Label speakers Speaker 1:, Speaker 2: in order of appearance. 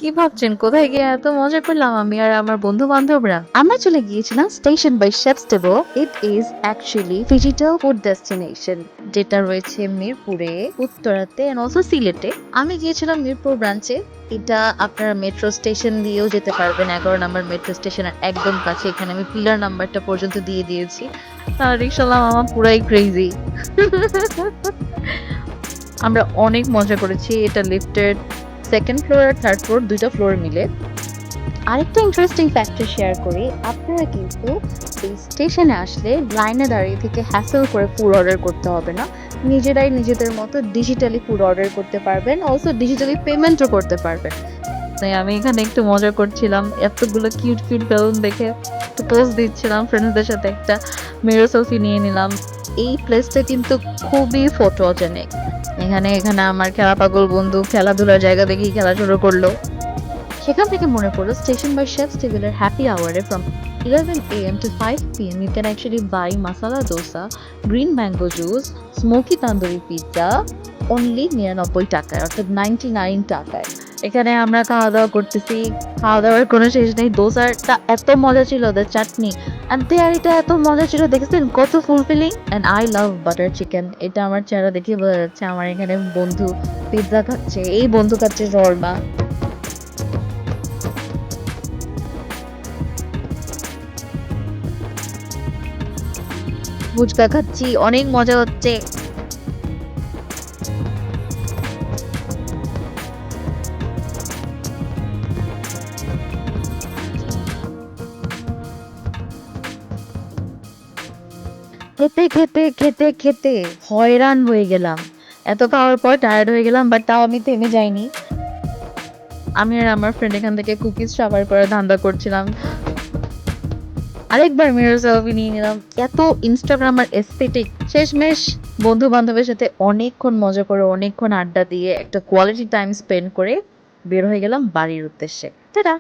Speaker 1: কি ভাবছেন কোথায় গিয়ে এত মজা করলাম আমি আর আমার বন্ধু বান্ধবরা?
Speaker 2: আমরা চলে গিয়েছিলাম station by chef's table. It is actually digital food destination যেটা রয়েছে মিরপুরে, উত্তরাতে এন্ড অলসো সিলেটে। আমি গিয়েছিলাম মিরপুর ব্রাঞ্চে। এটা আপনারা মেট্রো স্টেশন দিয়েও যেতে পারবেন, 11 নম্বর মেট্রো স্টেশনের একদম কাছে। এখানে আমি পিলার নাম্বারটা পর্যন্ত দিয়ে দিয়েছি।
Speaker 1: আর রিক্সাওয়ালা মামা পুরাই ক্রেজি। আমরা অনেক মজা করেছি। এটা লিফটের সেকেন্ড ফ্লোর আর থার্ড ফ্লোর দুইটা ফ্লোর মিলে।
Speaker 2: আরেকটা ইন্টারেস্টিং ফ্যাক্টর শেয়ার করি, আপনারা কিন্তু এই স্টেশনে আসলে লাইনে দাঁড়িয়ে থেকে হ্যাসেল করে ফুড অর্ডার করতে হবে না। নিজেরাই নিজেদের মতো ডিজিটালি ফুড অর্ডার করতে পারবেন, অলসো ডিজিটালি পেমেন্টও করতে পারবেন।
Speaker 1: তাই আমি এখানে একটু মজা করছিলাম, এতগুলো কিউট কিউট বেলুন দেখে একটু পোজ দিচ্ছিলাম, ফ্রেন্ডসদের সাথে একটা মিরর সেলফি নিয়ে নিলাম। এই প্লেসটা কিন্তু খুবই ফটোজেনিক। এখানে এখানে আমার খেলা পাগল বন্ধু খেলাধুলার জায়গা দেখেই খেলা শুরু করলো।
Speaker 2: সেখান থেকে মনে পড়লো স্টেশন বাই শেফস টেবিলের happy আওয়ারে from 11 a.m. to 5 p.m. you can actually buy masala dosa, green mango juice, smoky tandoori pizza only 99 টাকায়, অর্থাৎ 99 টাকায়।
Speaker 1: এখানে আমরা খাওয়া দাওয়া করতেছি, খাওয়া দাওয়ার কোনো শেষ নেই। দোসাটা এত মজা ছিল, ওদের চাটনি আর তেহারিটা এত মজা ছিল, দেখেছেন কত fulfilling. And I love butter chicken. এটা আমার চেহারা দেখে বোঝা যাচ্ছে। আমার এখানে বন্ধু পিৎজা খাচ্ছে, এই বন্ধু খাচ্ছে শর্মা। ফুচকা খাচ্ছি, অনেক মজা হচ্ছে। খেতে খেতে খেতে খেতে হয়রান হয়ে গেলাম। এত খাওয়ার পর টায়ার্ড হয়ে গেলাম, বাট তাও আমি থেমে যাইনি। আমি আর আমার ফ্রেন্ড এখান থেকে কুকিজ সাবার করে ধান্দা করছিলাম। আরেকবার মিরর সেলফি নিয়ে নিলাম। এত ইনস্টাগ্রাম আর এস্থেটিক। শেষমেশ বন্ধু বান্ধবের সাথে অনেকক্ষণ মজা করে, অনেকক্ষণ আড্ডা দিয়ে একটা কোয়ালিটি টাইম স্পেন্ড করে বের হয়ে গেলাম বাড়ির উদ্দেশ্যে। টাটা।